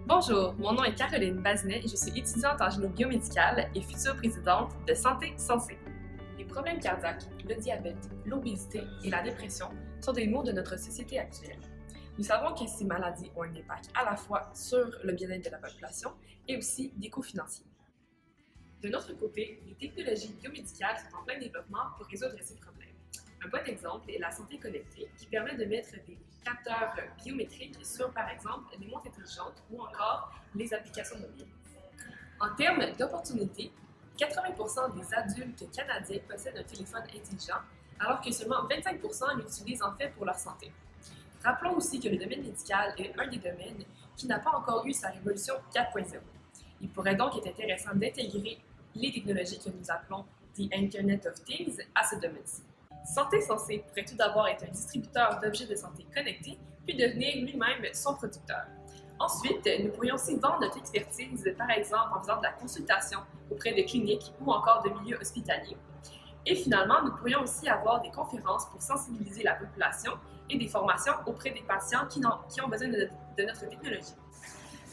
Bonjour, mon nom est Caroline Bazinet et je suis étudiante en génie biomédical et future présidente de Santé Sensée. Les problèmes cardiaques, le diabète, l'obésité et la dépression sont des maux de notre société actuelle. Nous savons que ces maladies ont un impact à la fois sur le bien-être de la population et aussi des coûts financiers. De notre côté, les technologies biomédicales sont en plein développement pour résoudre ces problèmes. Un bon exemple est la santé connectée qui permet de mettre des capteurs biométriques sur, par exemple, les montres intelligentes ou encore les applications mobiles. En termes d'opportunités, 80% des adultes canadiens possèdent un téléphone intelligent, alors que seulement 25% l'utilisent en fait pour leur santé. Rappelons aussi que le domaine médical est un des domaines qui n'a pas encore eu sa révolution 4.0. Il pourrait donc être intéressant d'intégrer les technologies que nous appelons the Internet of Things à ce domaine-ci. Santé Sensée pourrait tout d'abord être un distributeur d'objets de santé connectés, puis devenir lui-même son producteur. Ensuite, nous pourrions aussi vendre notre expertise, par exemple en faisant de la consultation auprès de cliniques ou encore de milieux hospitaliers. Et finalement, nous pourrions aussi avoir des conférences pour sensibiliser la population et des formations auprès des patients qui ont besoin de notre technologie.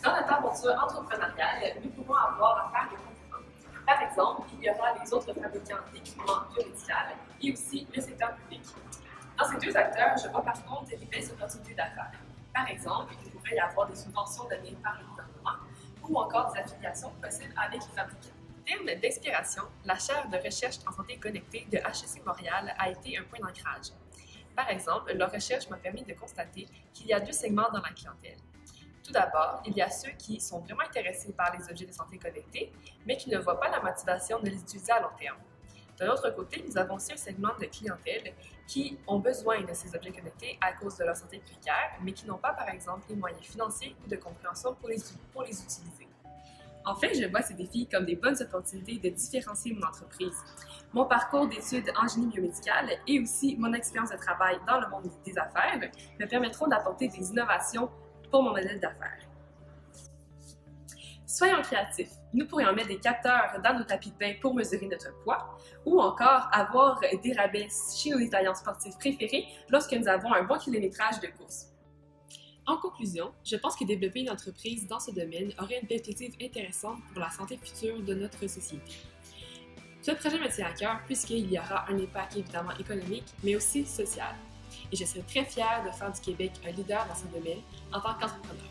Dans notre aventure entrepreneuriale, nous pourrons avoir affaire de concurrents. Par exemple, il y aura les autres fabricants d'équipements biomédicaux et aussi le secteur public. Dans ces deux acteurs, je vois par contre des belles opportunités d'affaires. Par exemple, il pourrait y avoir des subventions données par le gouvernement ou encore des affiliations possibles avec les fabricants. En termes d'inspiration, la chaire de recherche en santé connectée de HEC Montréal a été un point d'ancrage. Par exemple, leur recherche m'a permis de constater qu'il y a deux segments dans la clientèle. Tout d'abord, il y a ceux qui sont vraiment intéressés par les objets de santé connectés, mais qui ne voient pas la motivation de les utiliser à long terme. De l'autre côté, nous avons aussi un segment de clientèle qui ont besoin de ces objets connectés à cause de leur santé précaire, mais qui n'ont pas, par exemple, les moyens financiers ou de compréhension pour les utiliser. En fait, je vois ces défis comme des bonnes opportunités de différencier mon entreprise. Mon parcours d'études en génie biomédical et aussi mon expérience de travail dans le monde des affaires me permettront d'apporter des innovations pour mon modèle d'affaires. Soyons créatifs. Nous pourrions mettre des capteurs dans nos tapis de bain pour mesurer notre poids ou encore avoir des rabais chez nos détaillants sportifs préférés lorsque nous avons un bon kilométrage de course. En conclusion, je pense que développer une entreprise dans ce domaine aurait une perspective intéressante pour la santé future de notre société. Ce projet me tient à cœur puisqu'il y aura un impact évidemment économique, mais aussi social. Et je serai très fière de faire du Québec un leader dans ce domaine en tant qu'entrepreneur.